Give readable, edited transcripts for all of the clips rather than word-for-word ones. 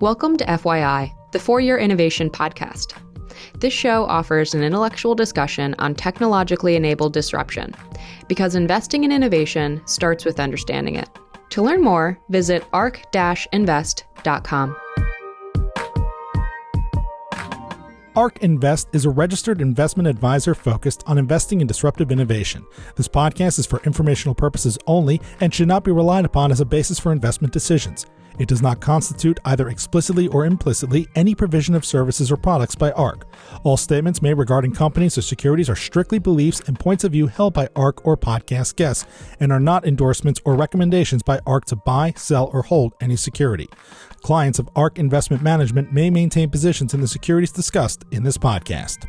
Welcome to FYI, the For-Your Innovation podcast. This show offers an intellectual discussion on technologically enabled disruption, because investing in innovation starts with understanding it. To learn more, visit arc-invest.com. ARC Invest is a registered investment advisor focused on investing in disruptive innovation. This podcast is for informational purposes only and should not be relied upon as a basis for investment decisions. It does not constitute, either explicitly or implicitly, any provision of services or products by ARC. All statements made regarding companies or securities are strictly beliefs and points of view held by ARC or podcast guests and are not endorsements or recommendations by ARC to buy, sell, or hold any security. Clients of ARC Investment Management may maintain positions in the securities discussed in this podcast.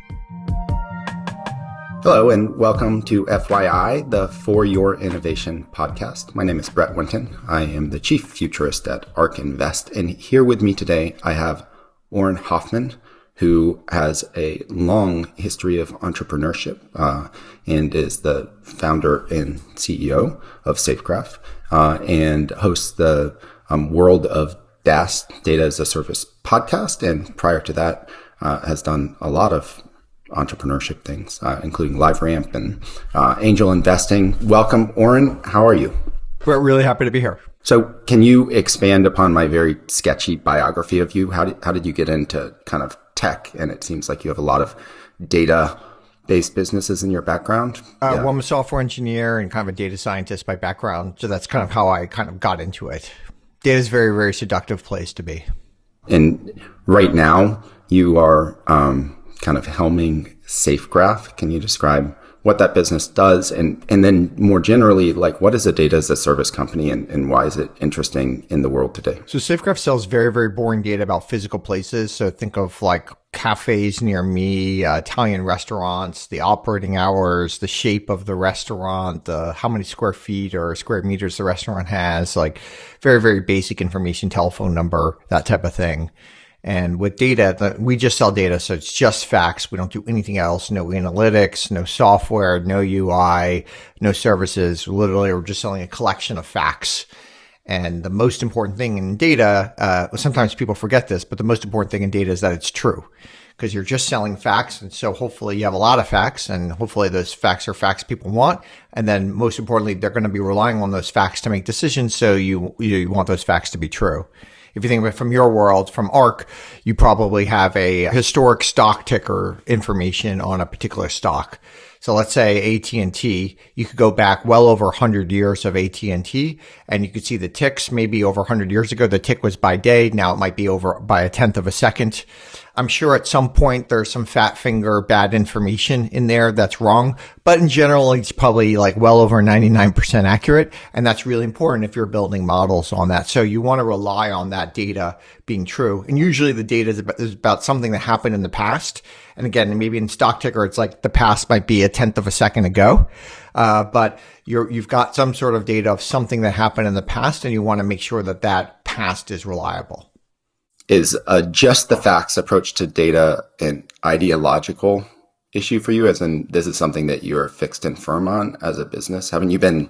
Hello and welcome to FYI, the For Your Innovation podcast. My name is Brett Winton. I am the Chief Futurist at ARC Invest. And here with me today, I have Auren Hoffman, who has a long history of entrepreneurship and is the founder and CEO of SafeGraph and hosts the World of DaaS, Data as a Service podcast. And prior to that, has done a lot of entrepreneurship things, including LiveRamp and angel investing. Welcome, Auren. How are you? We're really happy to be here. So can you expand upon my very sketchy biography of you? How did you get into kind of tech? And it seems like you have a lot of data-based businesses in your background. Well, I'm a software engineer and kind of a data scientist by background. So that's kind of how I kind of got into it. Data is a very, very seductive place to be. And right now you are kind of helming SafeGraph. Can you describe what that business does? And then more generally, like, what is a data as a service company and why is it interesting in the world today? So SafeGraph sells very, very boring data about physical places. So think of like cafes near me, Italian restaurants, the operating hours, the shape of the restaurant, how many square feet or square meters the restaurant has, like very, very basic information, telephone number, that type of thing. And with data, we just sell data. So it's just facts. We don't do anything else. No analytics, no software, no UI, no services. Literally, we're just selling a collection of facts. And the most important thing in data, sometimes people forget this, but the most important thing in data is that it's true, because you're just selling facts. And so hopefully you have a lot of facts, and hopefully those facts are facts people want. And then most importantly, they're going to be relying on those facts to make decisions. So you want those facts to be true. If you think of it from your world, from ARC, you probably have a historic stock ticker information on a particular stock. So let's say AT&T, you could go back well over 100 years of AT&T, and you could see the ticks. Maybe over 100 years ago, the tick was by day. Now it might be over by a tenth of a second. I'm sure at some point there's some fat finger bad information in there that's wrong, but in general, it's probably like well over 99% accurate. And that's really important if you're building models on that. So you want to rely on that data being true. And usually the data is about something that happened in the past. And again, maybe in stock ticker, it's like the past might be a tenth of a second ago. But you've got some sort of data of something that happened in the past, and you want to make sure that that past is reliable. Is just the facts approach to data an ideological issue for you? As in, this is something that you're fixed and firm on as a business? Haven't you been,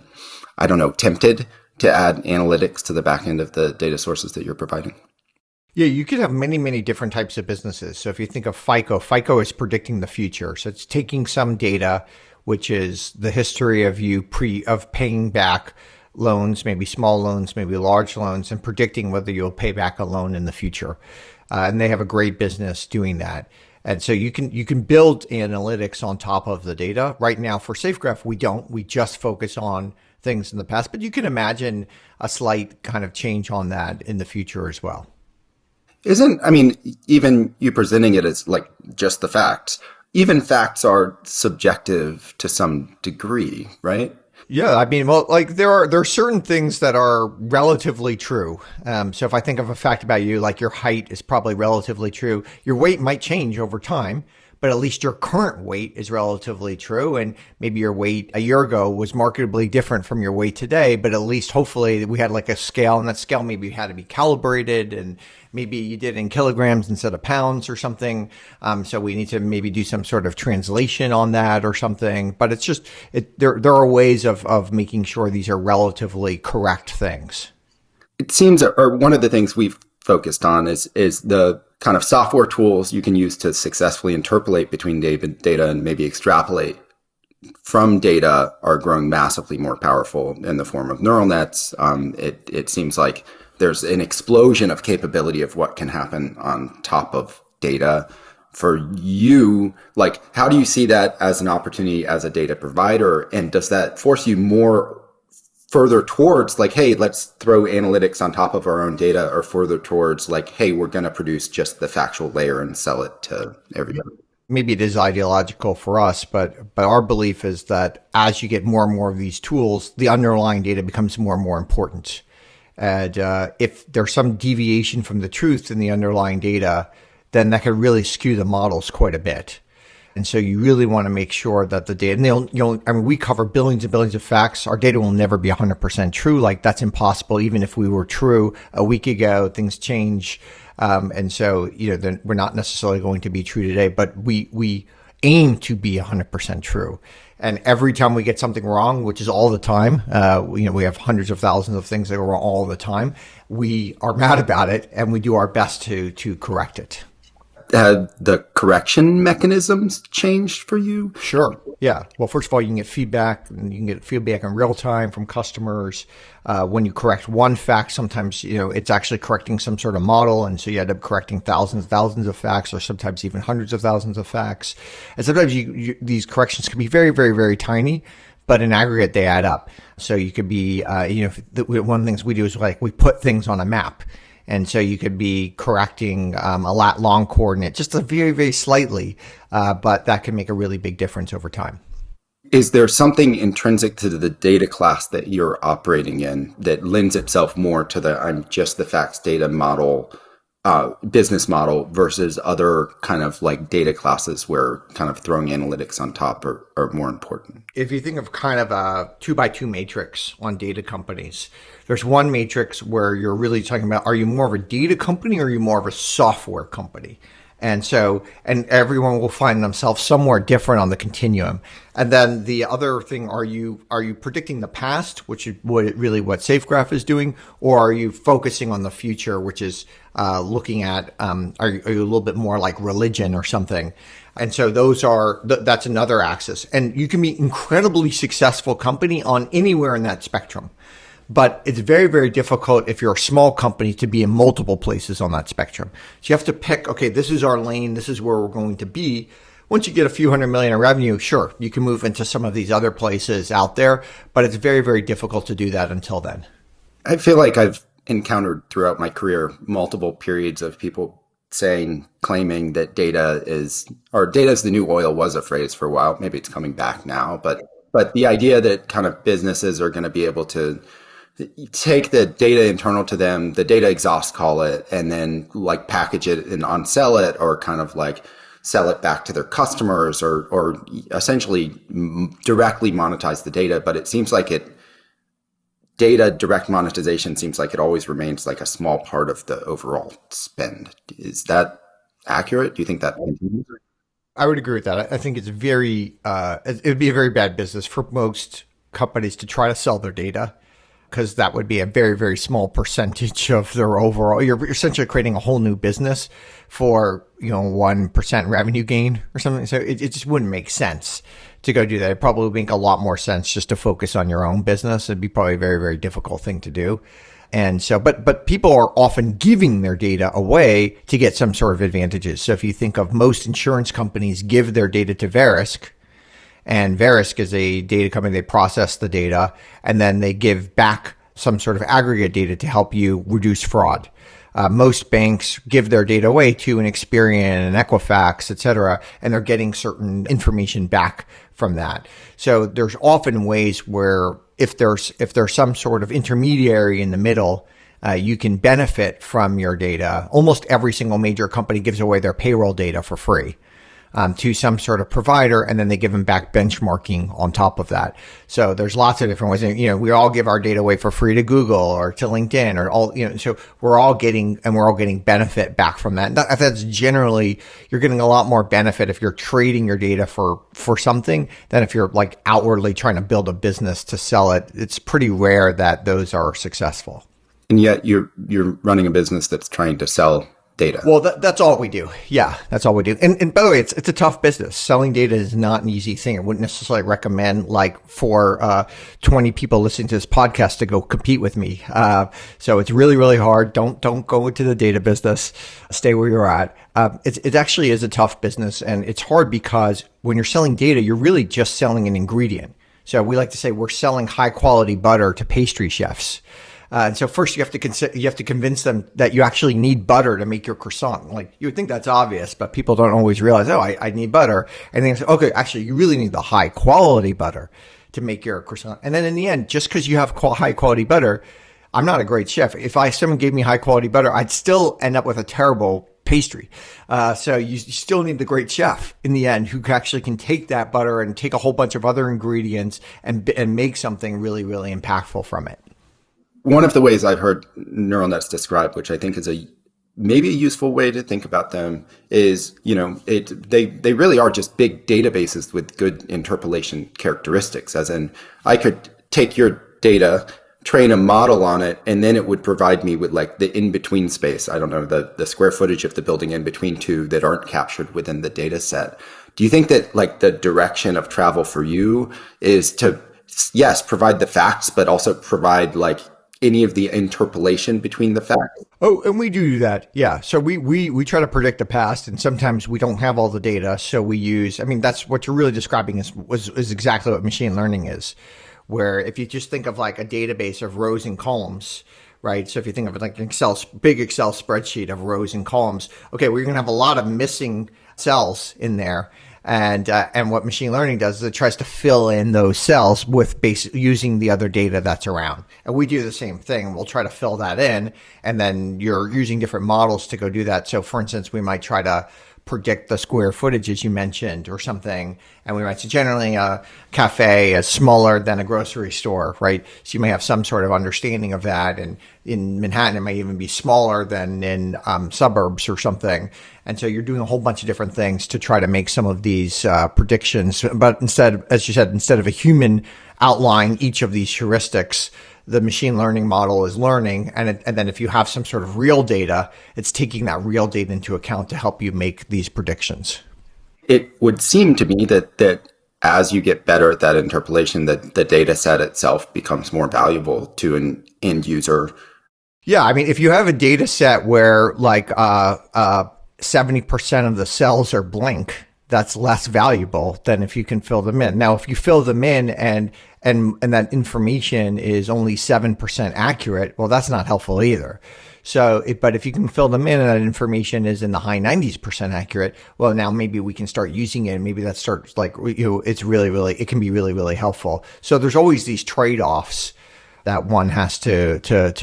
tempted to add analytics to the back end of the data sources that you're providing? Yeah, you could have many, many different types of businesses. So if you think of FICO is predicting the future. So it's taking some data, which is the history of you of paying back loans, maybe small loans, maybe large loans, and predicting whether you'll pay back a loan in the future. And they have a great business doing that. And so you can build analytics on top of the data. Right now for SafeGraph, we don't. We just focus on things in the past, but you can imagine a slight kind of change on that in the future as well. Even you presenting it as like just the facts, even facts are subjective to some degree, right? Yeah, there are certain things that are relatively true. So if I think of a fact about you, like your height is probably relatively true. Your weight might change over time, but at least your current weight is relatively true. And maybe your weight a year ago was markedly different from your weight today, but at least hopefully we had like a scale, and that scale maybe had to be calibrated, and maybe you did it in kilograms instead of pounds or something. So we need to maybe do some sort of translation on that or something. But it's just, there are ways of making sure these are relatively correct things. It seems, or one of the things we've focused on is the kind of software tools you can use to successfully interpolate between data and maybe extrapolate from data are growing massively more powerful in the form of neural nets. It seems like there's an explosion of capability of what can happen on top of data. For you, like, how do you see that as an opportunity as a data provider? And does that force you more further towards like, hey, let's throw analytics on top of our own data, or further towards like, hey, we're going to produce just the factual layer and sell it to everybody? Maybe it is ideological for us, but our belief is that as you get more and more of these tools, the underlying data becomes more and more important. And if there's some deviation from the truth in the underlying data, then that could really skew the models quite a bit. And so you really want to make sure that the data, and we cover billions and billions of facts. Our data will never be 100% true. Like, that's impossible. Even if we were true a week ago, things change. And so, we're not necessarily going to be true today, but we aim to be 100% true. And every time we get something wrong, which is all the time, we have hundreds of thousands of things that go wrong all the time. We are mad about it, and we do our best to correct it. Have the correction mechanisms changed for you? Sure. Yeah. Well, first of all, you can get feedback, and you can get feedback in real time from customers. When you correct one fact, sometimes, it's actually correcting some sort of model. And so you end up correcting thousands of facts, or sometimes even hundreds of thousands of facts. And sometimes these corrections can be very, very, very tiny, but in aggregate, they add up. So you could be, one of the things we do is like we put things on a map. And so you could be correcting a lat long coordinate just very, very slightly, but that can make a really big difference over time. Is there something intrinsic to the data class that you're operating in that lends itself more to the I'm just the facts data model, business model, versus other kind of like data classes where kind of throwing analytics on top are more important? If you think of kind of a 2x2 matrix on data companies, there's one matrix where you're really talking about, are you more of a data company or are you more of a software company? And everyone will find themselves somewhere different on the continuum. And then the other thing, are you predicting the past, which is what SafeGraph is doing, or are you focusing on the future, which is looking at, are you a little bit more like religion or something? And so that's another axis. And you can be incredibly successful company on anywhere in that spectrum. But it's very, very difficult if you're a small company to be in multiple places on that spectrum. So you have to pick, okay, this is our lane. This is where we're going to be. Once you get a few $100 million in revenue, sure, you can move into some of these other places out there, but it's very, very difficult to do that until then. I feel like I've encountered throughout my career multiple periods of people claiming that data is the new oil was a phrase for a while. Maybe it's coming back now, but the idea that kind of businesses are going to be able to take the data internal to them, the data exhaust, call it, and then like package it and on-sell it, or kind of like sell it back to their customers, or essentially directly monetize the data. But it seems like data direct monetization seems like it always remains like a small part of the overall spend. Is that accurate? Do you think that continues? I would agree with that. I think it's it would be a very bad business for most companies to try to sell their data, because that would be a very, very small percentage of their overall. You're essentially creating a whole new business for 1% revenue gain or something. So it just wouldn't make sense to go do that. It probably would make a lot more sense just to focus on your own business. It'd be probably a very, very difficult thing to do. And so, but people are often giving their data away to get some sort of advantages. So if you think of most insurance companies give their data to Verisk, and Verisk is a data company. They process the data and then they give back some sort of aggregate data to help you reduce fraud. Most banks give their data away to an Experian and Equifax, et cetera, and they're getting certain information back from that. So there's often ways where if there's some sort of intermediary in the middle, you can benefit from your data. Almost every single major company gives away their payroll data for free to some sort of provider, and then they give them back benchmarking on top of that. So there's lots of different ways. We all give our data away for free to Google or to LinkedIn or all, so we're all getting benefit back from that. That's generally, you're getting a lot more benefit if you're trading your data for something than if you're like outwardly trying to build a business to sell it. It's pretty rare that those are successful. And yet you're running a business that's trying to sell data. Well, that's all we do. Yeah, that's all we do. And by the way, it's a tough business. Selling data is not an easy thing. I wouldn't necessarily recommend like for 20 people listening to this podcast to go compete with me. So it's really, really hard. Don't go into the data business. Stay where you're at. It actually is a tough business, and it's hard because when you're selling data, you're really just selling an ingredient. So we like to say we're selling high quality butter to pastry chefs. And so first you have to convince them that you actually need butter to make your croissant. Like you would think that's obvious, but people don't always realize, oh, I need butter. And then say, okay, actually you really need the high quality butter to make your croissant. And then in the end, just because you have high quality butter, I'm not a great chef. If someone gave me high quality butter, I'd still end up with a terrible pastry. So you still need the great chef in the end who actually can take that butter and take a whole bunch of other ingredients and make something really, really impactful from it. One of the ways I've heard neural nets described, which I think is maybe a useful way to think about them, is, they really are just big databases with good interpolation characteristics. As in, I could take your data, train a model on it, and then it would provide me with like the in-between space. I don't know, the square footage of the building in between two that aren't captured within the data set. Do you think that like the direction of travel for you is to, yes, provide the facts, but also provide like any of the interpolation between the facts? Oh, and we do that. Yeah. So we try to predict the past, and sometimes we don't have all the data. So we use, that's what you're really describing is exactly what machine learning is, where if you just think of like a database of rows and columns, right? So if you think of it like an big Excel spreadsheet of rows and columns, okay, we're going to have a lot of missing cells in there. And what machine learning does is it tries to fill in those cells with using the other data that's around. And we do the same thing. We'll try to fill that in, and then you're using different models to go do that. So for instance, we might try to predict the square footage as you mentioned or something. And we might say generally a cafe is smaller than a grocery store, right? So you may have some sort of understanding of that. And in Manhattan, it may even be smaller than in suburbs or something. And so you're doing a whole bunch of different things to try to make some of these predictions. But instead, as you said, instead of a human outlining each of these heuristics, the machine learning model is learning. And then if you have some sort of real data, it's taking that real data into account to help you make these predictions. It would seem to me that as you get better at that interpolation, that the data set itself becomes more valuable to an end user. Yeah. If you have a data set where like 70% of the cells are blank, that's less valuable than if you can fill them in. Now, if you fill them in and that information is only 7% accurate, well, that's not helpful either. So, but if you can fill them in and that information is in the high 90% accurate, well, now maybe we can start using it. And maybe that starts like, it's really, it can be really, really helpful. So there's always these trade-offs that one has to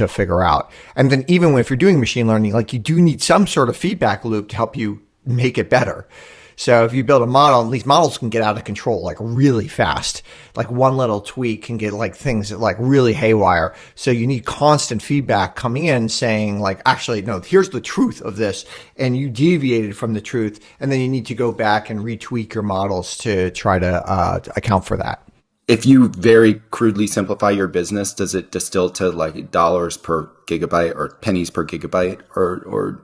figure out. And then even if you're doing machine learning, like you do need some sort of feedback loop to help you make it better. So if you build a model, these models can get out of control like really fast. Like one little tweak can get like things that like really haywire. So you need constant feedback coming in saying like, actually, no, here's the truth of this. And you deviated from the truth. And then you need to go back and retweak your models to try to account for that. If you very crudely simplify your business, does it distill to like dollars per gigabyte or pennies per gigabyte, or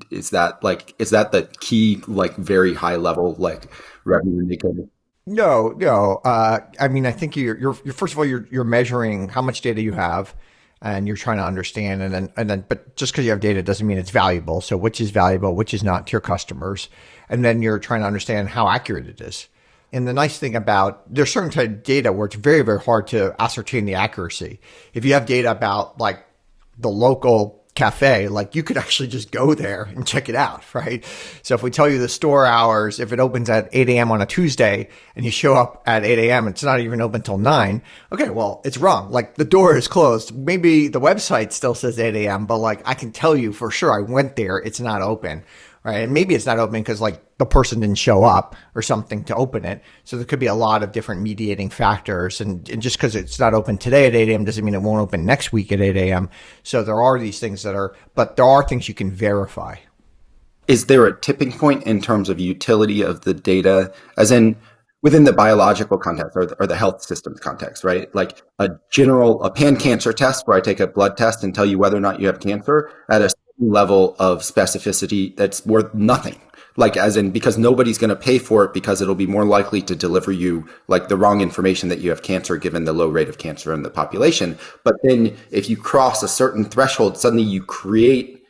is that the key, like very high level, like revenue indicator? No. I think you're first of all, you're measuring how much data you have and you're trying to understand. And then, but just because you have data doesn't mean it's valuable. So which is valuable, which is not to your customers. And then you're trying to understand how accurate it is. And the nice thing about there's certain type of data where it's very, very hard to ascertain the accuracy. If you have data about like the local cafe, like you could actually just go there and check it out, right? So if we tell you the store hours, if it opens at 8 a.m. on a Tuesday and you show up at 8 a.m., it's not even open till 9. Okay, well, it's wrong. Like the door is closed. Maybe the website still says 8 a.m., but like I can tell you for sure I went there, it's not open. Right. And maybe it's not open because like the person didn't show up or something to open it. So there could be a lot of different mediating factors. And just because it's not open today at 8 a.m. doesn't mean it won't open next week at 8 a.m. So there are these things but there are things you can verify. Is there a tipping point in terms of utility of the data? As in, within the biological context or the health systems context, right? Like a pan-cancer test where I take a blood test and tell you whether or not you have cancer at a certain level of specificity that's worth nothing. Like as in, because nobody's going to pay for it because it'll be more likely to deliver you like the wrong information that you have cancer given the low rate of cancer in the population. But then if you cross a certain threshold, suddenly you create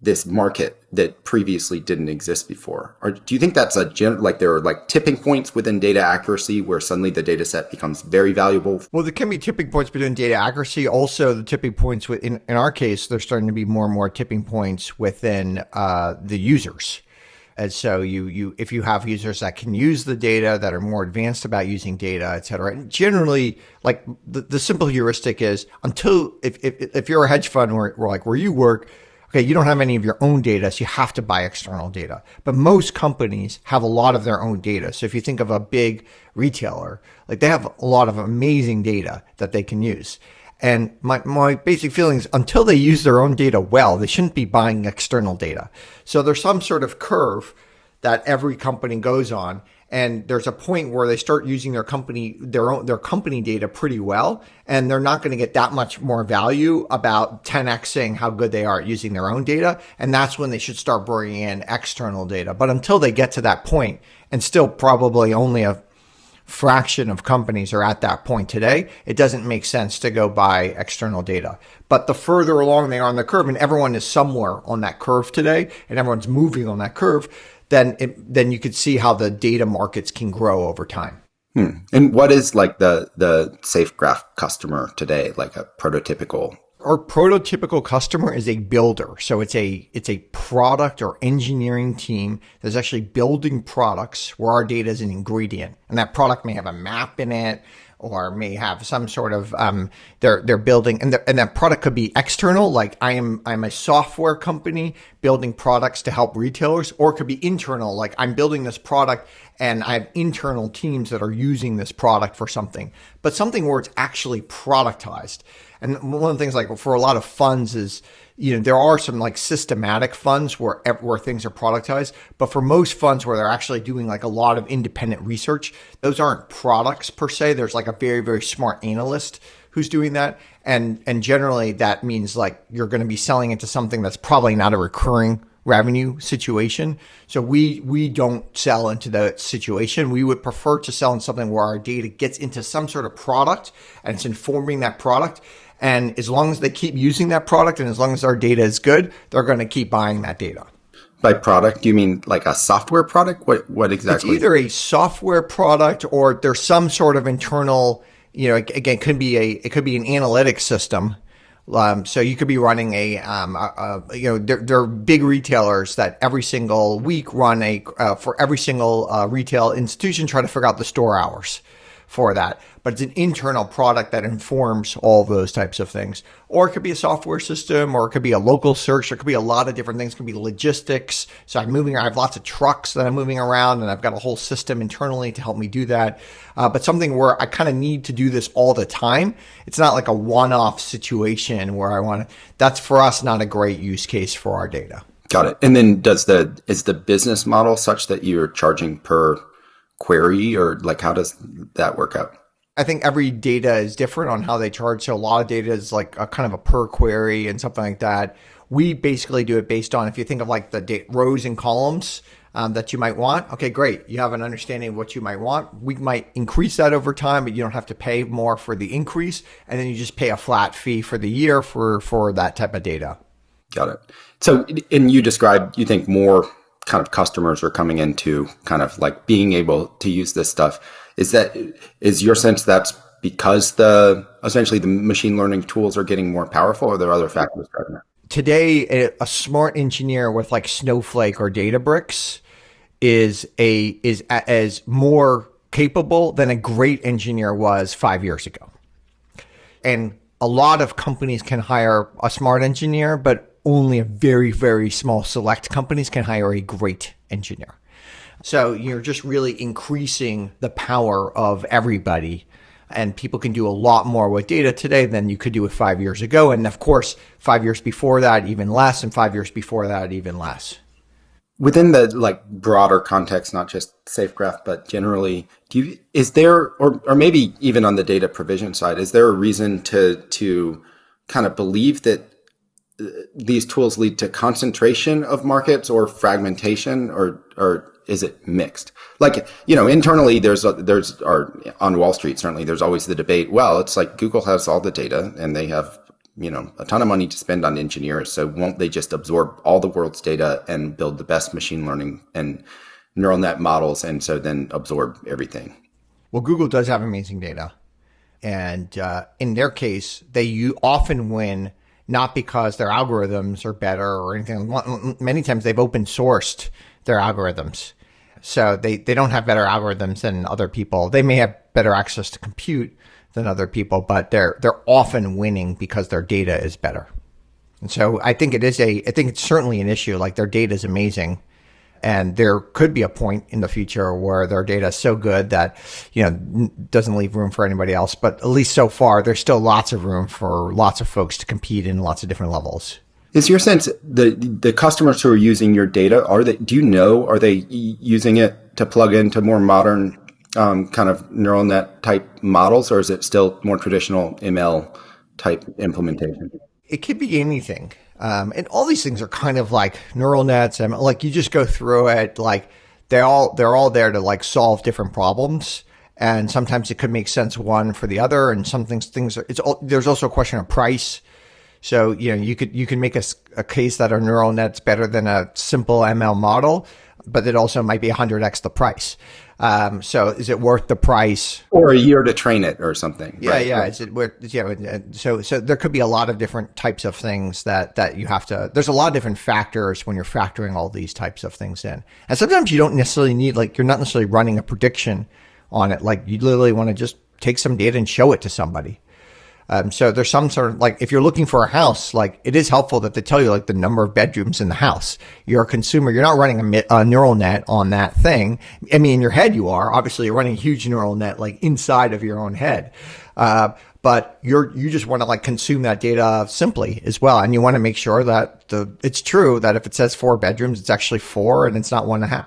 this market that previously didn't exist before. Or do you think that's like there are like tipping points within data accuracy where suddenly the data set becomes very valuable? Well, there can be tipping points between data accuracy. Also, the tipping points in our case, there's starting to be more and more tipping points within the users. And so if you have users that can use the data, that are more advanced about using data, et cetera, and generally, like the simple heuristic is if you're a hedge fund where you work, okay, you don't have any of your own data, so you have to buy external data. But most companies have a lot of their own data. So if you think of a big retailer, like they have a lot of amazing data that they can use. And my basic feeling is until they use their own data well, they shouldn't be buying external data. So there's some sort of curve that every company goes on. And there's a point where they start using their company data pretty well, and they're not going to get that much more value about 10xing how good they are at using their own data. And that's when they should start bringing in external data. But until they get to that point, and still probably only a fraction of companies are at that point today, it doesn't make sense to go buy external data. But the further along they are on the curve, and everyone is somewhere on that curve today, and everyone's moving on that curve, then you could see how the data markets can grow over time. And what is like the SafeGraph customer today, like a prototypical? Our prototypical customer is a builder. So it's a product or engineering team that's actually building products where our data is an ingredient. And that product may have a map in it, or may have some sort of they're building, and that product could be external, like I'm a software company building products to help retailers, or it could be internal, like I'm building this product and I have internal teams that are using this product for something, but something where it's actually productized. And one of the things, like for a lot of funds, is there are some like systematic funds where things are productized, but for most funds where they're actually doing like a lot of independent research, those aren't products per se. There's like a very, very smart analyst who's doing that. And generally that means like you're going to be selling into something that's probably not a recurring revenue situation. So we don't sell into that situation. We would prefer to sell in something where our data gets into some sort of product and it's informing that product. And as long as they keep using that product and as long as our data is good, they're going to keep buying that data. By product, do you mean like a software product? What exactly? It's either a software product or there's some sort of internal, again, it could be an analytics system. So you could be running there are big retailers that every single week run for every single retail institution, try to figure out the store hours for that. But it's an internal product that informs all of those types of things. Or it could be a software system, or it could be a local search. There could be a lot of different things. It could be logistics. So I have lots of trucks that I'm moving around, and I've got a whole system internally to help me do that. But something where I kind of need to do this all the time. It's not like a one-off situation where that's for us not a great use case for our data. Got it. And then is the business model such that you're charging per query, or like how does that work out? I think every data is different on how they charge. So a lot of data is like a kind of a per query and something like that. We basically do it based on, if you think of like the rows and columns that you might want. Okay, great. You have an understanding of what you might want. We might increase that over time, but you don't have to pay more for the increase. And then you just pay a flat fee for the year for that type of data. Got it. So, and you described, you think more kind of customers are coming into kind of like being able to use this stuff. Is your sense that's because essentially the machine learning tools are getting more powerful, or are there other factors driving that? Today, a smart engineer with like Snowflake or Databricks is as more capable than a great engineer was 5 years ago. And a lot of companies can hire a smart engineer, but only a very, very small select companies can hire a great engineer. So you're just really increasing the power of everybody, and people can do a lot more with data today than you could do with 5 years ago. And of course, 5 years before that, even less, and 5 years before that, even less. Within the like broader context, not just SafeGraph, but generally, is there, or maybe even on the data provision side, is there a reason to kind of believe that these tools lead to concentration of markets or fragmentation, or is it mixed? Like, internally or on Wall Street, certainly there's always the debate. Well, it's like Google has all the data and they have, a ton of money to spend on engineers. So won't they just absorb all the world's data and build the best machine learning and neural net models, and so then absorb everything? Well, Google does have amazing data. And in their case, they often win not because their algorithms are better or anything. Many times they've open sourced their algorithms. So they don't have better algorithms than other people. They may have better access to compute than other people, but they're often winning because their data is better. And so I think it's certainly an issue. Like, their data is amazing. And there could be a point in the future where their data is so good that, doesn't leave room for anybody else. But at least so far, there's still lots of room for lots of folks to compete in lots of different levels. Is your sense the customers who are using your data, are they using it to plug into more modern kind of neural net type models, or is it still more traditional ML type implementation? It could be anything. And all these things are kind of like neural nets, and like you just go through it, like they're all there to like solve different problems. And sometimes it could make sense one for the other. And some things there's also a question of price. So, you can make a case that a neural net's better than a simple ML model, but it also might be 100x the price. So is it worth the price? Or a year to train it or something. Yeah, right? yeah. Is it worth, So there could be a lot of different types of things that you have to, there's a lot of different factors when you're factoring all these types of things in. And sometimes you don't necessarily need, like, you're not necessarily running a prediction on it. Like, you literally want to just take some data and show it to somebody. So there's some sort of, like, if you're looking for a house, like, it is helpful that they tell you like the number of bedrooms in the house. You're a consumer. You're not running a neural net on that thing. I mean, in your head you are. Obviously, you're running a huge neural net like inside of your own head. But you just want to like consume that data simply as well. And you want to make sure that it's true that if it says 4 bedrooms, it's actually 4 and it's not 1.5.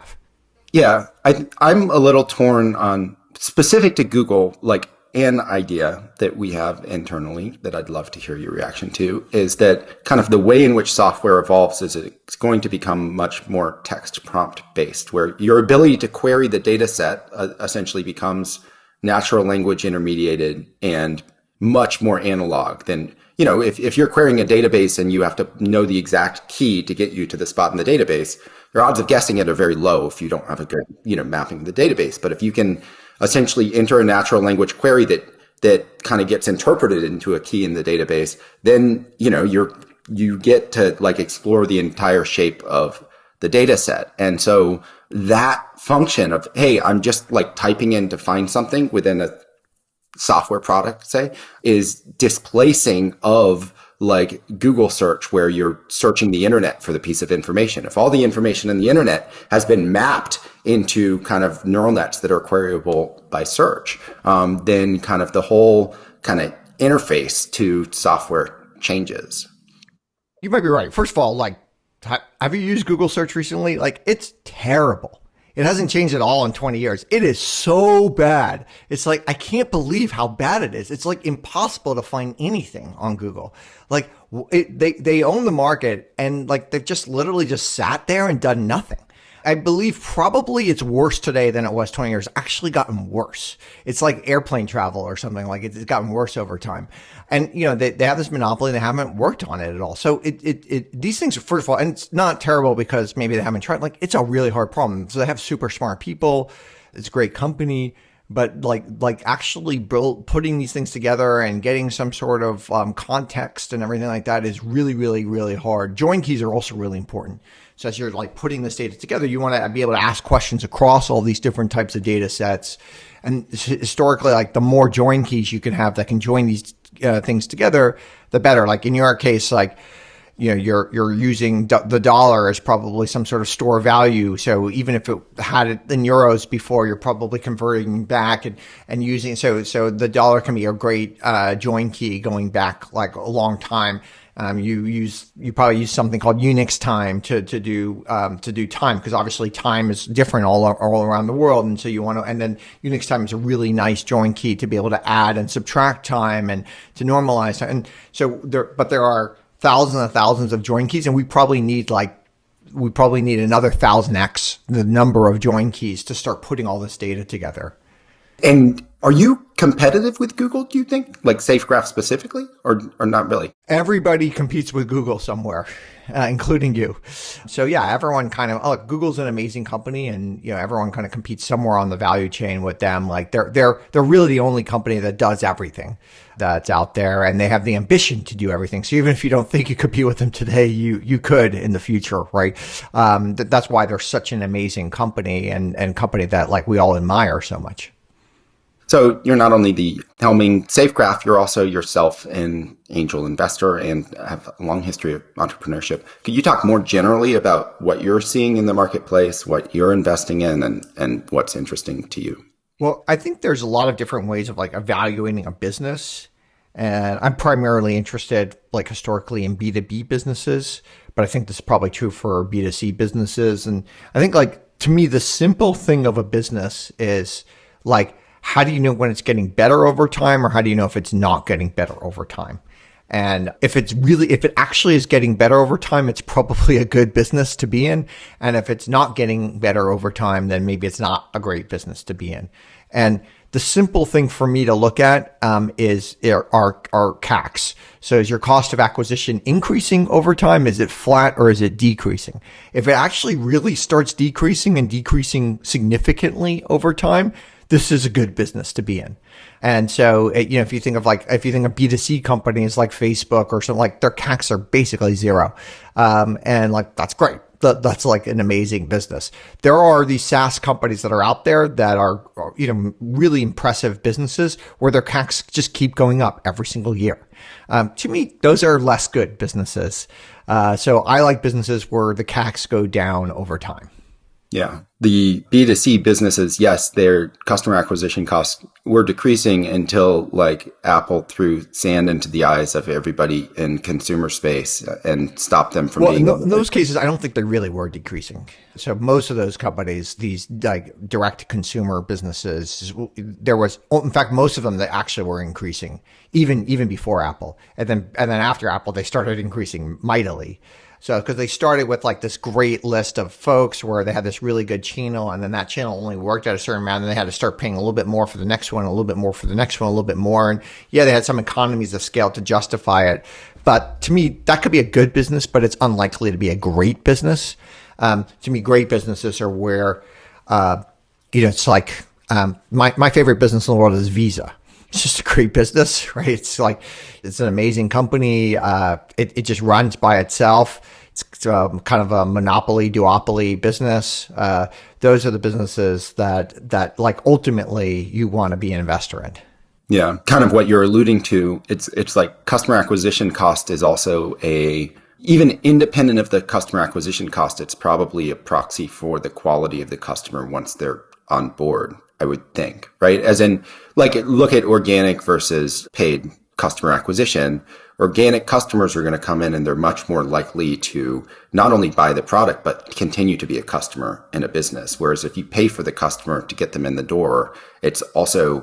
Yeah. I'm a little torn on, specific to Google, like, an idea that we have internally that I'd love to hear your reaction to is that kind of the way in which software evolves is it's going to become much more text prompt based, where your ability to query the data set essentially becomes natural language intermediated and much more analog than, if you're querying a database and you have to know the exact key to get you to the spot in the database, your odds of guessing it are very low if you don't have a good, mapping of the database. But if you can essentially enter a natural language query that kind of gets interpreted into a key in the database, then, you get to like explore the entire shape of the data set. And so that function of, hey, I'm just like typing in to find something within a software product, say, is displacing of like Google search, where you're searching the internet for the piece of information. If all the information in the internet has been mapped into kind of neural nets that are queryable by search, then kind of the whole kind of interface to software changes. You might be right. First of all, like, have you used Google search recently? Like, it's terrible. It hasn't changed at all in 20 years. It is so bad. It's like, I can't believe how bad it is. It's like impossible to find anything on Google. Like, they own the market, and like they've just literally just sat there and done nothing. I believe probably it's worse today than it was 20 years. Actually gotten worse. It's like airplane travel or something. Like, it's gotten worse over time. And, they have this monopoly and they haven't worked on it at all. So these things are, first of all, and it's not terrible because maybe they haven't tried. Like, it's a really hard problem. So they have super smart people. It's a great company. But like actually putting these things together and getting some sort of context and everything like that is really, really, really hard. Join keys are also really important. So as you're like putting this data together, you want to be able to ask questions across all these different types of data sets. And historically, like, the more join keys you can have that can join these things together, the better. Like in your case, like, you're using the dollar as probably some sort of store value. So even if it had it in euros before, you're probably converting back and using, so the dollar can be a great join key going back like a long time. You probably use something called Unix time to do time, because obviously time is different all around the world. And so and then Unix time is a really nice join key to be able to add and subtract time and to normalize time. And so there are thousands and thousands of join keys, and we probably need another 1000x the number of join keys to start putting all this data together. And are you competitive with Google, do you think? Like SafeGraph specifically, or not really? Everybody competes with Google somewhere, including you. So yeah, everyone Google's an amazing company, and everyone kind of competes somewhere on the value chain with them. Like they're really the only company that does everything that's out there, and they have the ambition to do everything. So even if you don't think you compete with them today, you could in the future, right? That's why they're such an amazing company and company that like we all admire so much. So you're not only the helming SafeGraph, you're also yourself an angel investor and have a long history of entrepreneurship. Could you talk more generally about what you're seeing in the marketplace, what you're investing in, and what's interesting to you? Well, I think there's a lot of different ways of like evaluating a business. And I'm primarily interested like historically in B2B businesses, but I think this is probably true for B2C businesses. And I think like to me, the simple thing of a business is like, how do you know when it's getting better over time, or how do you know if it's not getting better over time? And if it actually is getting better over time, it's probably a good business to be in. And if it's not getting better over time, then maybe it's not a great business to be in. And the simple thing for me to look at are CACs. So is your cost of acquisition increasing over time? Is it flat, or is it decreasing? If it actually really starts decreasing and decreasing significantly over time, this is a good business to be in. And so, if you think of B2C companies like Facebook or something, like their CACs are basically zero. And like, that's great. That's like an amazing business. There are these SaaS companies that are out there that are, really impressive businesses where their CACs just keep going up every single year. To me, those are less good businesses. So I like businesses where the CACs go down over time. Yeah. The B2C businesses, yes, their customer acquisition costs were decreasing until like Apple threw sand into the eyes of everybody in consumer space and stopped them from being. In those cases, I don't think they really were decreasing. So most of those companies, these like direct to consumer businesses, in fact, most of them that actually were increasing even before Apple. And then after Apple, they started increasing mightily. So, because they started with like this great list of folks where they had this really good channel, and then that channel only worked at a certain amount, and they had to start paying a little bit more for the next one, a little bit more for the next one, a little bit more. And yeah, they had some economies of scale to justify it. But to me, that could be a good business, but it's unlikely to be a great business. To me, great businesses are where, it's like, my favorite business in the world is Visa. It's just a great business, right? It's an amazing company. It just runs by itself. It's kind of a monopoly, duopoly business. Those are the businesses that like ultimately you want to be an investor in. Yeah. Kind of what you're alluding to. It's like customer acquisition cost is also even independent of the customer acquisition cost, it's probably a proxy for the quality of the customer once they're on board, I would think, right? As in, like, look at organic versus paid customer acquisition. Organic customers are going to come in and they're much more likely to not only buy the product, but continue to be a customer in a business. Whereas if you pay for the customer to get them in the door, it's also,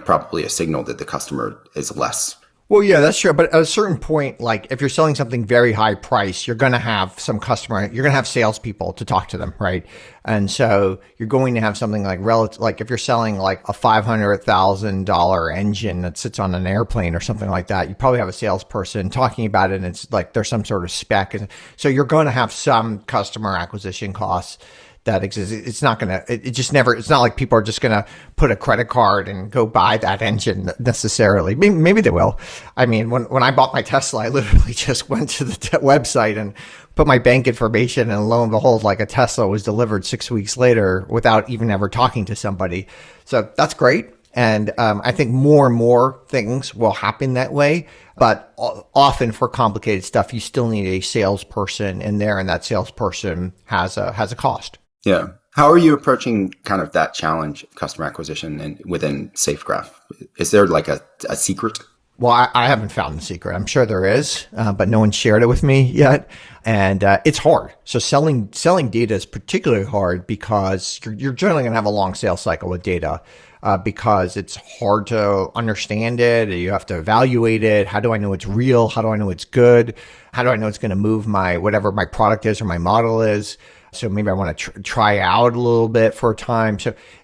probably a signal that the customer is less. Well, yeah, that's true. But at a certain point, like if you're selling something very high price, you're going to have some you're going to have salespeople to talk to them, right? And so you're going to have something like like if you're selling like a $500,000 engine that sits on an airplane or something like that, you probably have a salesperson talking about it, and it's like there's some sort of spec. So you're going to have some customer acquisition costs that exists. It's not like people are just going to put a credit card and go buy that engine necessarily. Maybe they will. I mean, when I bought my Tesla, I literally just went to the website and put my bank information, and lo and behold, like a Tesla was delivered 6 weeks later without even ever talking to somebody. So that's great. And I think more and more things will happen that way. But often for complicated stuff, you still need a salesperson in there, and that salesperson has a cost. Yeah. How are you approaching kind of that challenge, customer acquisition, and within SafeGraph? Is there like a secret? Well, I haven't found the secret. I'm sure there is, but no one shared it with me yet. And it's hard. So selling data is particularly hard because you're generally going to have a long sales cycle with data because it's hard to understand it. You have to evaluate it. How do I know it's real? How do I know it's good? How do I know it's going to move whatever my product is or my model is? So maybe I want to try out a little bit for a time.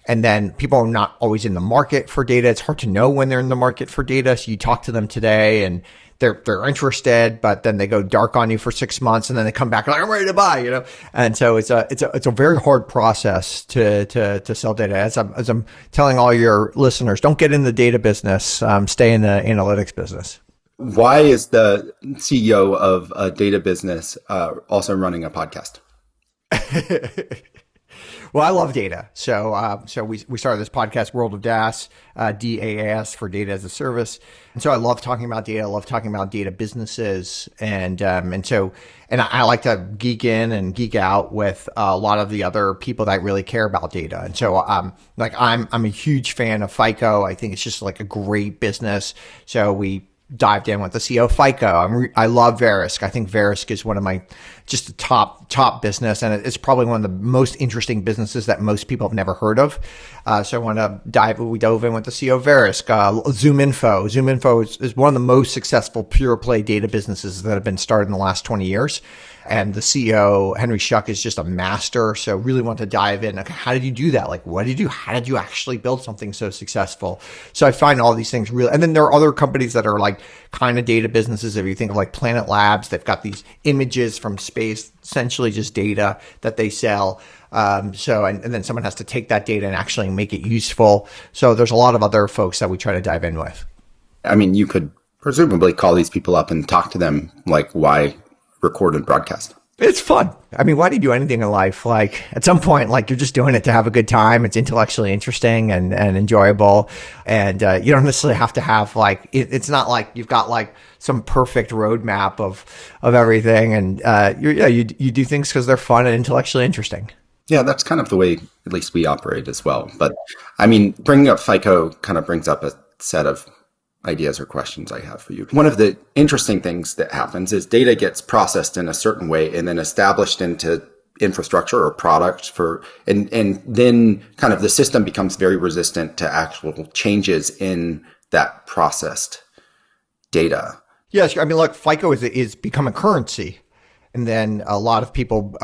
And then people are not always in the market for data. It's hard to know when they're in the market for data. So you talk to them today and they're interested, but then they go dark on you for 6 months and then they come back like, I'm ready to buy, And so it's a very hard process to sell data. As I'm telling all your listeners, don't get in the data business. Stay in the analytics business. Why is the CEO of a data business also running a podcast? Well, I love data. So we started this podcast, World of DaaS, DaaS for data as a service. And so I love talking about data. I love talking about data businesses. And I like to geek in and geek out with a lot of the other people that really care about data. And so, I'm a huge fan of FICO. I think it's just like a great business. So we dived in with the CEO of FICO. I love Verisk. I think Verisk is one of my just the top business, and it's probably one of the most interesting businesses that most people have never heard of. So we dove in with the CEO of Verisk. ZoomInfo. ZoomInfo is one of the most successful pure play data businesses that have been started in the last 20 years. And the CEO, Henry Schuck, is just a master. So really want to dive in. Okay, how did you do that? Like, what did you do? How did you actually build something so successful? So I find all these things really, and then there are other companies that are like kind of data businesses. If you think of like Planet Labs, they've got these images from space, essentially just data that they sell. And then someone has to take that data and actually make it useful. So there's a lot of other folks that we try to dive in with. I mean, you could presumably call these people up and talk to them, like, why record and broadcast? It's fun. I mean, why do you do anything in life? Like at some point, like you're just doing it to have a good time. It's intellectually interesting and enjoyable. And you don't necessarily have to have like, it's not like you've got like some perfect roadmap of everything. And you do things because they're fun and intellectually interesting. Yeah, that's kind of the way at least we operate as well. But I mean, bringing up FICO kind of brings up a set of ideas or questions I have for you. One of the interesting things that happens is data gets processed in a certain way and then established into infrastructure or product and then kind of the system becomes very resistant to actual changes in that processed data. Yes. I mean, look, FICO is become a currency. And then a lot of people,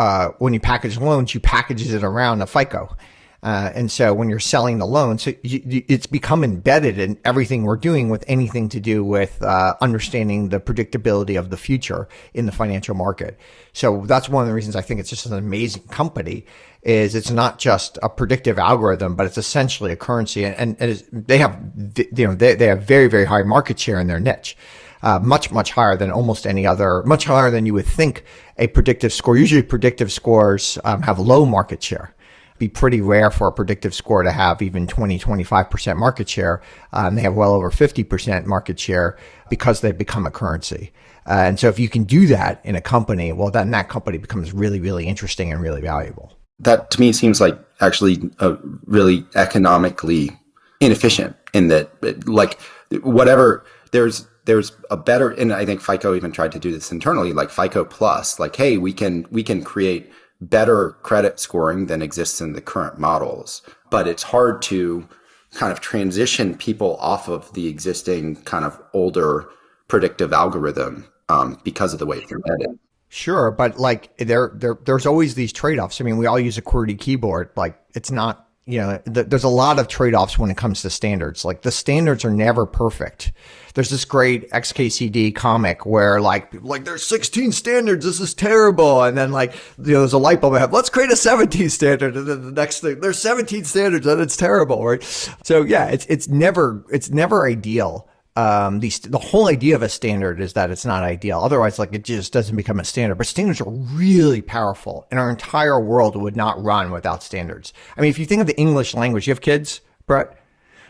when you package loans, you package it around a FICO. And so when you're selling the loan, it's become embedded in everything we're doing with anything to do with understanding the predictability of the future in the financial market. So that's one of the reasons I think it's just an amazing company is it's not just a predictive algorithm, but it's essentially a currency. And they have very, very high market share in their niche. Much higher than almost any other, much higher than you would think a predictive score. Usually predictive scores have low market share. Be pretty rare for a predictive score to have even 20-25% market share. They have well over 50% market share because they've become a currency. And so if you can do that in a company, well, then that company becomes really, really interesting and really valuable. That to me seems like actually really economically inefficient in that, like, whatever, there's a better, and I think FICO even tried to do this internally, like FICO Plus, like, hey, we can create better credit scoring than exists in the current models. But it's hard to kind of transition people off of the existing kind of older predictive algorithm because of the way it's embedded. Sure, but like there's always these trade-offs. I mean, we all use a QWERTY keyboard. Like it's not, there's a lot of trade-offs when it comes to standards. Like the standards are never perfect. There's this great XKCD comic where like there's 16 standards. This is terrible. And then there's a light bulb I have. Let's create a 17 standard. And then the next thing, there's 17 standards and it's terrible, right? So yeah, it's never ideal. The whole idea of a standard is that it's not ideal. Otherwise, it just doesn't become a standard. But standards are really powerful, and our entire world would not run without standards. I mean, if you think of the English language, you have kids, Brett?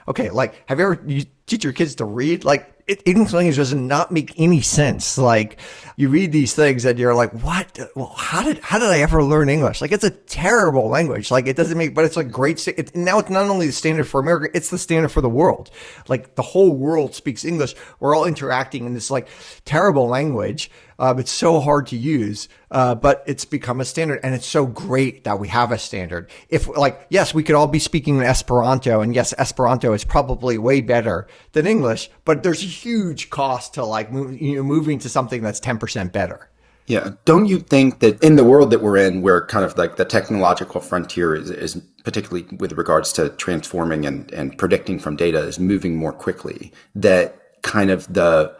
Okay, have you teach your kids to read? English language does not make any sense. Like, you read these things and you're like, what? Well, how did I ever learn English? Like, it's a terrible language. Like, it doesn't make, but it's a great, now it's not only the standard for America, it's the standard for the world. Like, the whole world speaks English. We're all interacting in this like terrible language. It's so hard to use, but it's become a standard, and it's so great that we have a standard. If like, yes, we could all be speaking in Esperanto, and yes, Esperanto is probably way better than English, but there's a huge cost to like moving to something that's 10% better. Yeah. Don't you think that in the world that we're in, where kind of like the technological frontier is particularly with regards to transforming and predicting from data is moving more quickly, that kind of the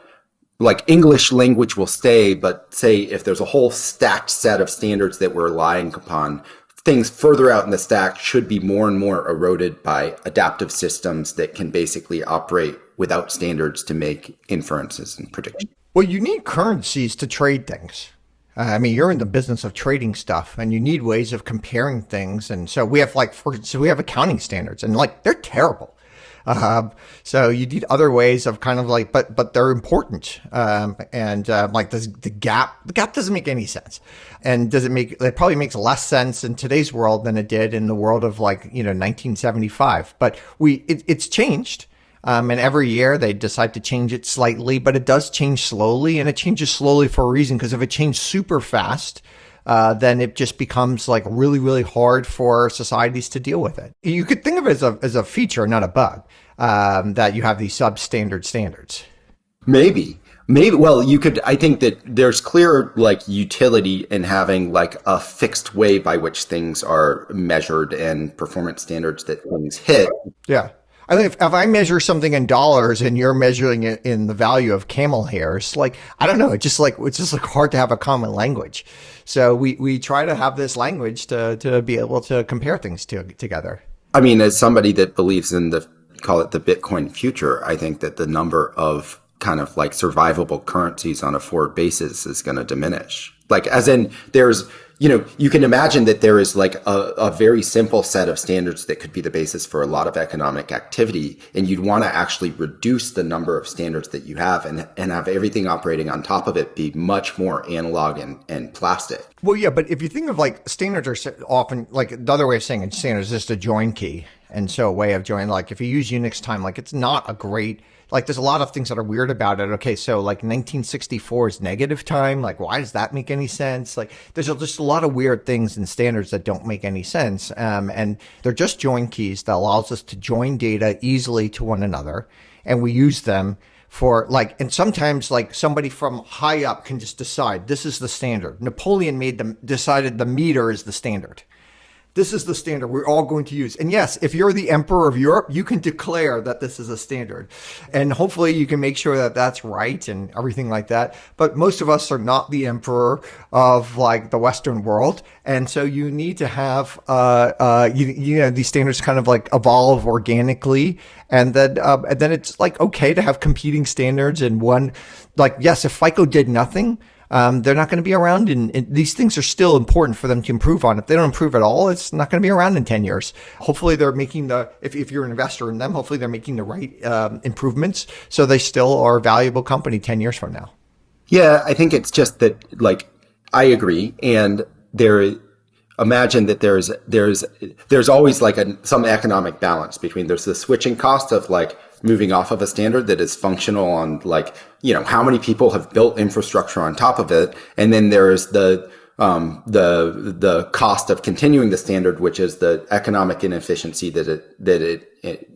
like English language will stay, but say if there's a whole stacked set of standards that we're relying upon, things further out in the stack should be more and more eroded by adaptive systems that can basically operate without standards to make inferences and predictions? Well, you need currencies to trade things. I mean, you're in the business of trading stuff, and you need ways of comparing things. And so we have we have accounting standards, and like they're terrible. So you need other ways of kind of like, but they're important. Like the gap doesn't make any sense. And it probably makes less sense in today's world than it did in the world of 1975. But it's changed. And every year they decide to change it slightly, but it does change slowly, and it changes slowly for a reason, because if it changed super fast, then it just becomes like really, really hard for societies to deal with it. You could think of it as a feature, not a bug, that you have these substandard standards. Maybe. Well, I think that there's clear like utility in having like a fixed way by which things are measured and performance standards that things hit. Yeah. I think if I measure something in dollars and you're measuring it in the value of camel hairs, like, I don't know, it's just like hard to have a common language. So we try to have this language to be able to compare things together. I mean, as somebody that believes in call it the Bitcoin future, I think that the number of kind of like survivable currencies on a forward basis is going to diminish. Like, as in you can imagine that there is like a very simple set of standards that could be the basis for a lot of economic activity. And you'd want to actually reduce the number of standards that you have and have everything operating on top of it be much more analog and plastic. Well, yeah, but if you think of like standards are often like the other way of saying standards is just a join key. And so a way of joining, like if you use Unix time, like it's not a great, like there's a lot of things that are weird about it. Okay, so like 1964 is negative time. Like, why does that make any sense? Like there's just a lot of weird things in standards that don't make any sense. And they're just join keys that allows us to join data easily to one another. And we use them for like, and sometimes like somebody from high up can just decide this is the standard. Napoleon decided the meter is the standard. This is the standard we're all going to use. And yes, if you're the emperor of Europe, you can declare that this is a standard. And hopefully you can make sure that that's right and everything like that. But most of us are not the emperor of like the Western world. And so you need to have, these standards kind of like evolve organically. And then it's like okay to have competing standards. And one, like, yes, if FICO did nothing, they're not going to be around, and these things are still important for them to improve on. If they don't improve at all, it's not going to be around in 10 years. Hopefully they're making if you're an investor in them, hopefully they're making the right improvements so they still are a valuable company 10 years from now. Yeah, I think it's just that, like, I agree. And imagine that there's always like some economic balance between there's the switching cost of like moving off of a standard that is functional on like, how many people have built infrastructure on top of it. And then there's the cost of continuing the standard, which is the economic inefficiency that it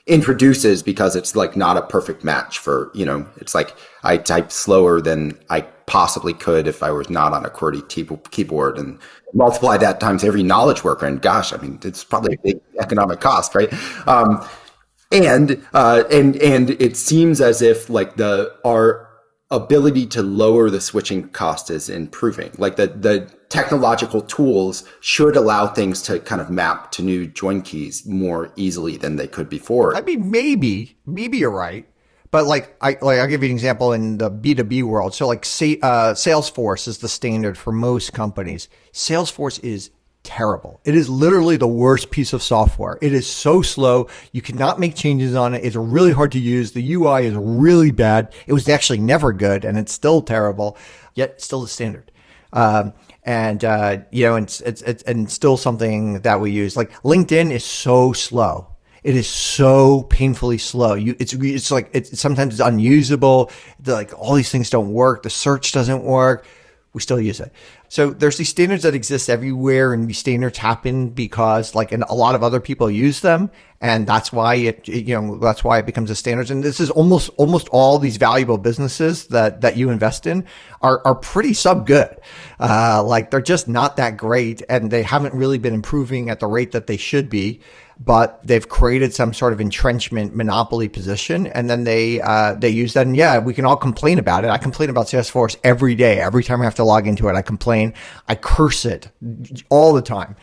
introduces because it's like not a perfect match for, it's like I type slower than I possibly could if I was not on a QWERTY keyboard, and multiply that times every knowledge worker. And gosh, I mean, it's probably a big economic cost, right? And it seems as if like our ability to lower the switching cost is improving. Like the technological tools should allow things to kind of map to new join keys more easily than they could before. I mean, maybe you're right. But I'll give you an example in the B2B world. So like Salesforce is the standard for most companies. Salesforce is terrible. It is literally the worst piece of software. It is so slow. You cannot make changes on it. It's really hard to use. The UI is really bad. It was actually never good, and it's still terrible, yet still the standard. And it's still something that we use. Like LinkedIn is so slow. It is so painfully slow. It's sometimes it's unusable. Like all these things don't work. The search doesn't work. We still use it. So there's these standards that exist everywhere, and these standards happen because and a lot of other people use them. And that's why that's why it becomes a standard. And this is almost all these valuable businesses that you invest in are pretty sub good. They're just not that great, and they haven't really been improving at the rate that they should be. But they've created some sort of entrenchment monopoly position, and then they use that. And we can all complain about it. I complain about Salesforce every day. Every time I have to log into it, I complain. I curse it all the time.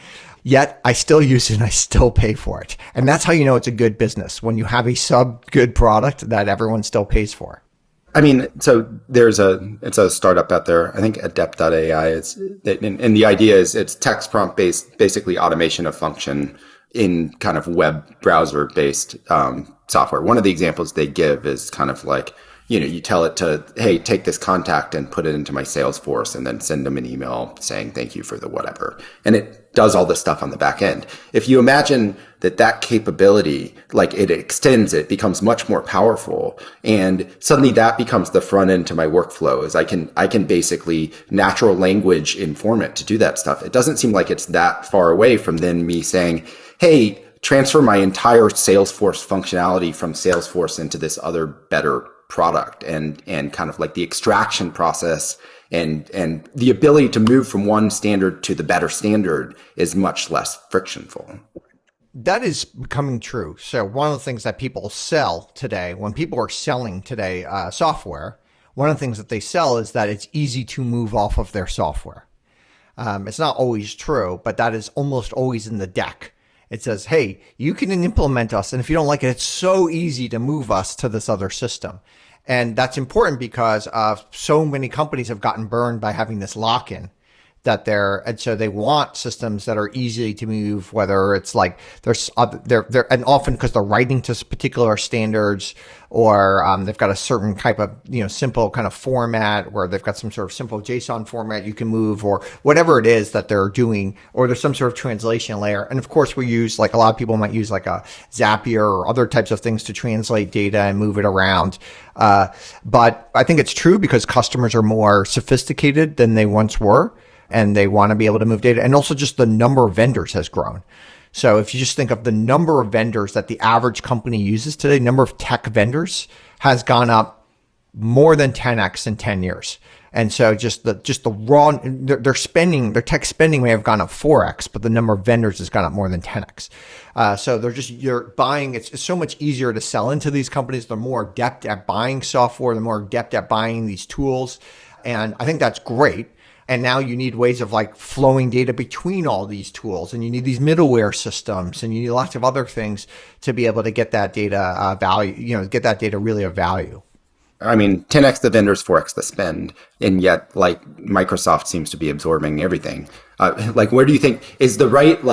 Yet I still use it and I still pay for it. And that's how you know it's a good business, when you have a sub-good product that everyone still pays for. I mean, so it's a startup out there. I think Adept.ai and the idea is it's text prompt based, basically automation of function in kind of web browser based software. One of the examples they give is kind of like, you tell it to, hey, take this contact and put it into my Salesforce, and then send them an email saying thank you for the whatever. And it does all this stuff on the back end. If you imagine that capability, it extends, it becomes much more powerful. And suddenly that becomes the front end to my workflow, is I can basically natural language inform it to do that stuff. It doesn't seem like it's that far away from then me saying, hey, transfer my entire Salesforce functionality from Salesforce into this other better product, and kind of like the extraction process and the ability to move from one standard to the better standard is much less frictionful. That is becoming true. So one of the things that people sell today, when people are selling today software, one of the things that they sell is that it's easy to move off of their software. It's not always true, but that is almost always in the deck. It says, hey, you can implement us, and if you don't like it, it's so easy to move us to this other system. And that's important because so many companies have gotten burned by having this lock-in and so they want systems that are easy to move, whether it's they're and often because they're writing to particular standards, or they've got a certain type of simple kind of format, where they've got some sort of simple JSON format you can move, or whatever it is that they're doing, or there's some sort of translation layer. And of course we use, a lot of people might use a Zapier or other types of things to translate data and move it around. But I think it's true because customers are more sophisticated than they once were, and they want to be able to move data. And also just the number of vendors has grown. So if you just think of the number of vendors that the average company uses today, number of tech vendors has gone up more than 10x in 10 years. And so just the raw, their tech spending may have gone up 4x, but the number of vendors has gone up more than 10x. So you're buying, it's so much easier to sell into these companies. They're more adept at buying software. They're more adept at buying these tools. And I think that's great. And now you need ways of flowing data between all these tools, and you need these middleware systems, and you need lots of other things to be able to get that data value, get that data really of value. I mean, 10x the vendors, 4x the spend. And yet, Microsoft seems to be absorbing everything. Where do you think is the right,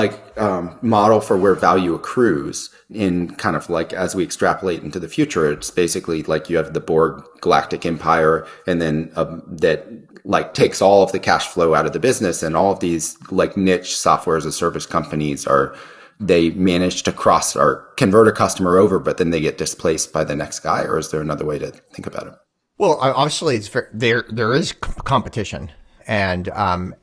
model for where value accrues in kind of as we extrapolate into the future? It's basically you have the Borg Galactic Empire, and then that takes all of the cash flow out of the business, and all of these niche software as a service companies they manage to cross or convert a customer over, but then they get displaced by the next guy? Or is there another way to think about it? Well, obviously there is competition. And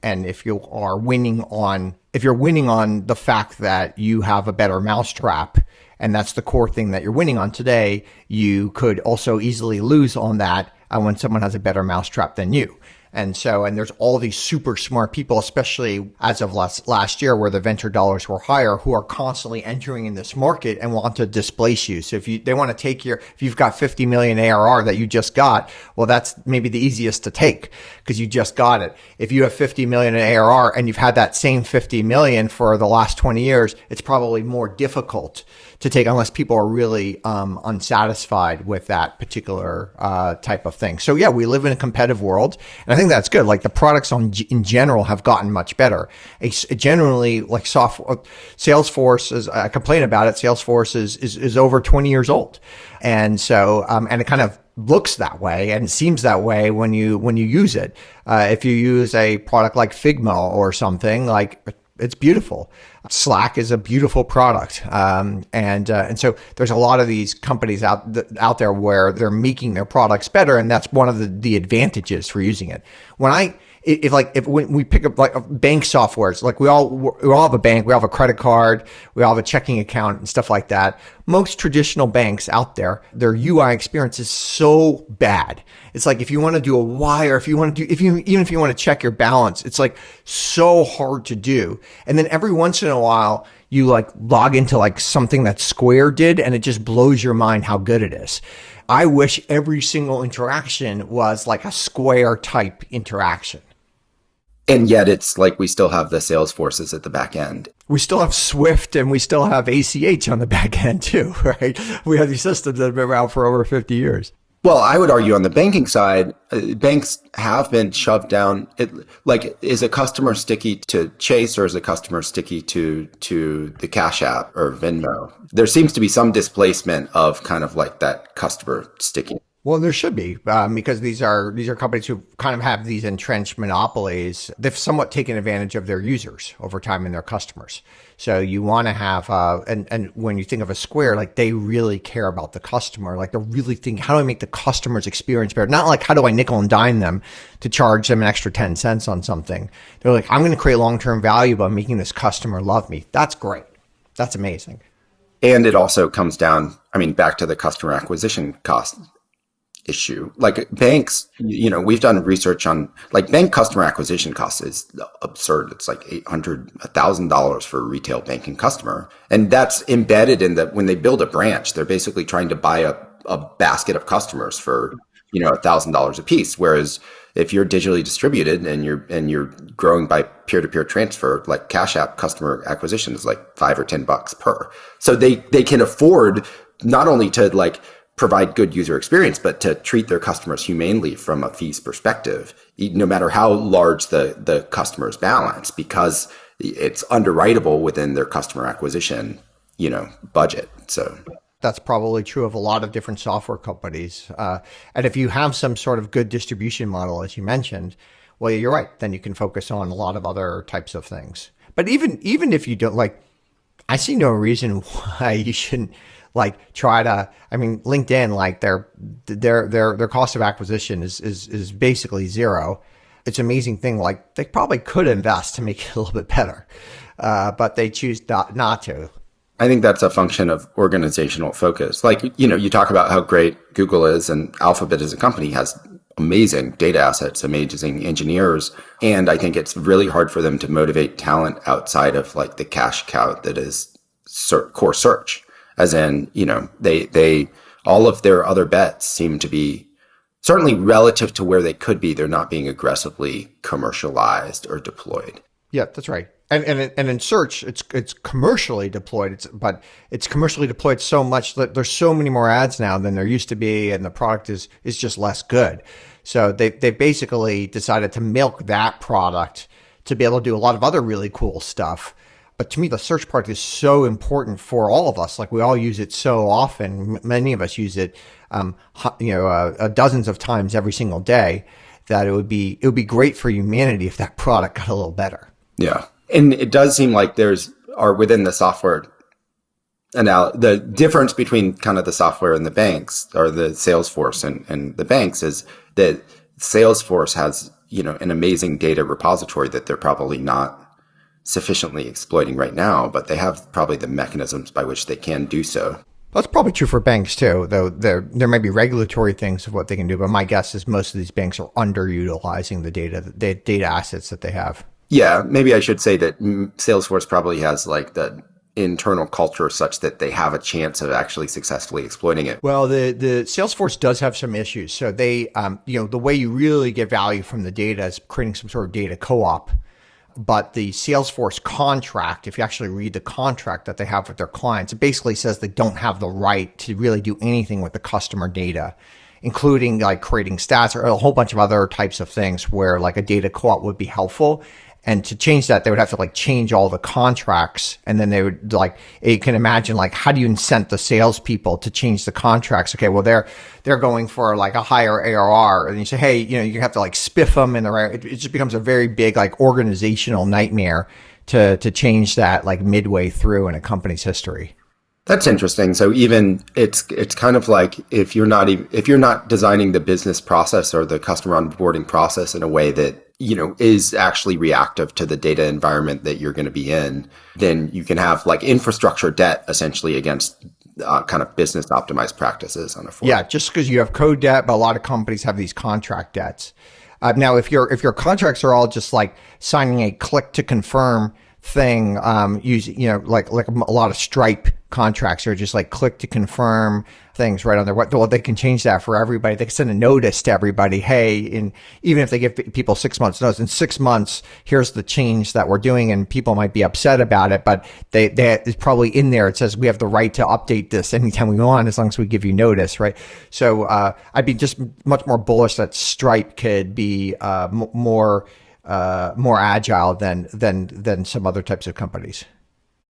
if you're winning on the fact that you have a better mousetrap, and that's the core thing that you're winning on today, you could also easily lose on that when someone has a better mousetrap than you. And there's all these super smart people, especially as of last year, where the venture dollars were higher, who are constantly entering in this market and want to displace you. So they want to take if you've got 50 million ARR that you just got, well, that's maybe the easiest to take because you just got it. If you have 50 million in ARR and you've had that same 50 million for the last 20 years, it's probably more difficult to take unless people are really unsatisfied with that particular type of thing. So yeah, we live in a competitive world, and I think that's good. Like the products in general have gotten much better. Generally, like Salesforce is, I complain about it. Salesforce is over 20 years old, and so and it kind of looks that way and seems that way when you use it. If you use a product like Figma or something, like it's beautiful. Slack is a beautiful product, and so there's a lot of these companies out there where they're making their products better, and that's one of the advantages for using it. When we pick up like bank softwares, like we all have a bank, we all have a credit card, we all have a checking account and stuff like that. Most traditional banks out there, their UI experience is so bad. It's like if you want to do a wire, even if you want to check your balance, it's like so hard to do. And then every once in a while, you like log into like something that Square did, and it just blows your mind how good it is. I wish every single interaction was like a Square type interaction. And yet it's like we still have the Salesforces at the back end. We still have Swift and we still have ACH on the back end too, right? We have these systems that have been around for over 50 years. Well, I would argue on the banking side, banks have been shoved down. Like, is a customer sticky to Chase or is a customer sticky to the Cash App or Venmo? There seems to be some displacement of kind of like that customer sticky. Well, there should be, because these are companies who kind of have these entrenched monopolies. They've somewhat taken advantage of their users over time and their customers. So you want to have, and when you think of a Square, like they really care about the customer. Like they're really thinking, how do I make the customer's experience better? Not like, how do I nickel and dime them to charge them an extra 10 cents on something? They're like, I'm going to create long-term value by making this customer love me. That's great. That's amazing. And it also comes down, back to the customer acquisition cost issue. Like banks, we've done research on like bank customer acquisition costs is absurd. It's like $1,000 for a retail banking customer. And that's embedded in when they build a branch, they're basically trying to buy a basket of customers for, $1,000 a piece. Whereas if you're digitally distributed and you're growing by peer-to-peer transfer, like Cash App customer acquisition is like $5 or $10 per. So they can afford not only to like provide good user experience, but to treat their customers humanely from a fees perspective, no matter how large the customer's balance, because it's underwritable within their customer acquisition, budget. So that's probably true of a lot of different software companies. And if you have some sort of good distribution model, as you mentioned, well, you're right. Then you can focus on a lot of other types of things. But even if you don't, like, I see no reason why you shouldn't like try to, LinkedIn, like their cost of acquisition is basically zero. It's an amazing thing. Like they probably could invest to make it a little bit better, but they choose not to. I think that's a function of organizational focus. Like, you talk about how great Google is, and Alphabet as a company has amazing data assets, amazing engineers. And I think it's really hard for them to motivate talent outside of like the cash cow that is core search. As in, they all of their other bets seem to be, certainly relative to where they could be, they're not being aggressively commercialized or deployed. Yeah, that's right. And in search, it's commercially deployed. But it's commercially deployed so much that there's so many more ads now than there used to be, and the product is just less good. So they basically decided to milk that product to be able to do a lot of other really cool stuff. But to me, the search part is so important for all of us. Like we all use it so often. Many of us use it, dozens of times every single day. That it would be great for humanity if that product got a little better. Yeah, and it does seem like within the software. And now the difference between kind of the software and the banks, or the Salesforce and the banks, is that Salesforce has an amazing data repository that they're probably not sufficiently exploiting right now, but they have probably the mechanisms by which they can do so. That's probably true for banks too, though there may be regulatory things of what they can do, but my guess is most of these banks are underutilizing the data assets that they have. Yeah, maybe I should say that Salesforce probably has like the internal culture such that they have a chance of actually successfully exploiting it. Well, the Salesforce does have some issues. So they, the way you really get value from the data is creating some sort of data co-op. But the Salesforce contract, if you actually read the contract that they have with their clients, it basically says they don't have the right to really do anything with the customer data, including like creating stats or a whole bunch of other types of things where like a data co-op would be helpful. And to change that, they would have to like change all the contracts. And then they would like, you can imagine like, how do you incent the salespeople to change the contracts? Okay, well, they're going for like a higher ARR. And you say, hey, you have to like spiff them in the right, it just becomes a very big like organizational nightmare to change that like midway through in a company's history. That's interesting. So even it's kind of like if you're not designing the business process or the customer onboarding process in a way that is actually reactive to the data environment that you're going to be in, then you can have like infrastructure debt essentially against kind of business optimized practices on a forward. Yeah, just because you have code debt, but a lot of companies have these contract debts. Now, if your contracts are all just like signing a click to confirm thing, using like a lot of Stripe contracts are just like click to confirm things right on there. Well, they can change that for everybody. They can send a notice to everybody. Hey, even if they give people 6 months notice, in 6 months, here's the change that we're doing, and people might be upset about it, but it's probably in there. It says we have the right to update this anytime we want, as long as we give you notice, right? So I'd be just much more bullish that Stripe could be more agile than some other types of companies.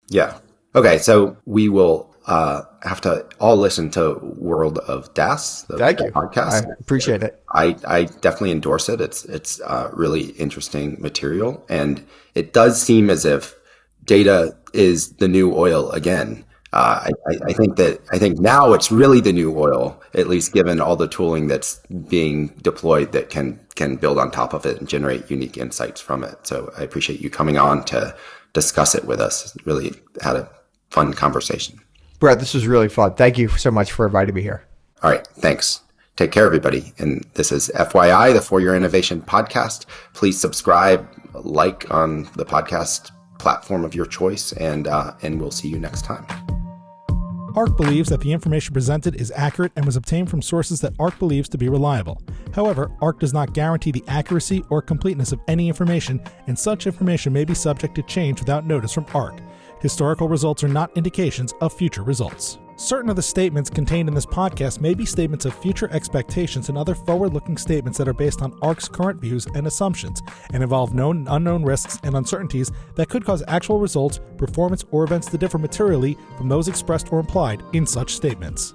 Yeah. Okay. So we will have to all listen to World of DaaS, the podcast. I appreciate it. I definitely endorse it. It's really interesting material, and it does seem as if data is the new oil again. I think now it's really the new oil, at least given all the tooling that's being deployed that can build on top of it and generate unique insights from it. So I appreciate you coming on to discuss it with us. Really had a fun conversation. Brett, this was really fun. Thank you so much for inviting me here. All right. Thanks. Take care, everybody. And this is FYI, the For Your Innovation podcast. Please subscribe, like on the podcast platform of your choice, and we'll see you next time. ARC believes that the information presented is accurate and was obtained from sources that ARC believes to be reliable. However, ARC does not guarantee the accuracy or completeness of any information, and such information may be subject to change without notice from ARC. Historical results are not indications of future results. Certain of the statements contained in this podcast may be statements of future expectations and other forward-looking statements that are based on ARC's current views and assumptions and involve known and unknown risks and uncertainties that could cause actual results, performance, or events to differ materially from those expressed or implied in such statements.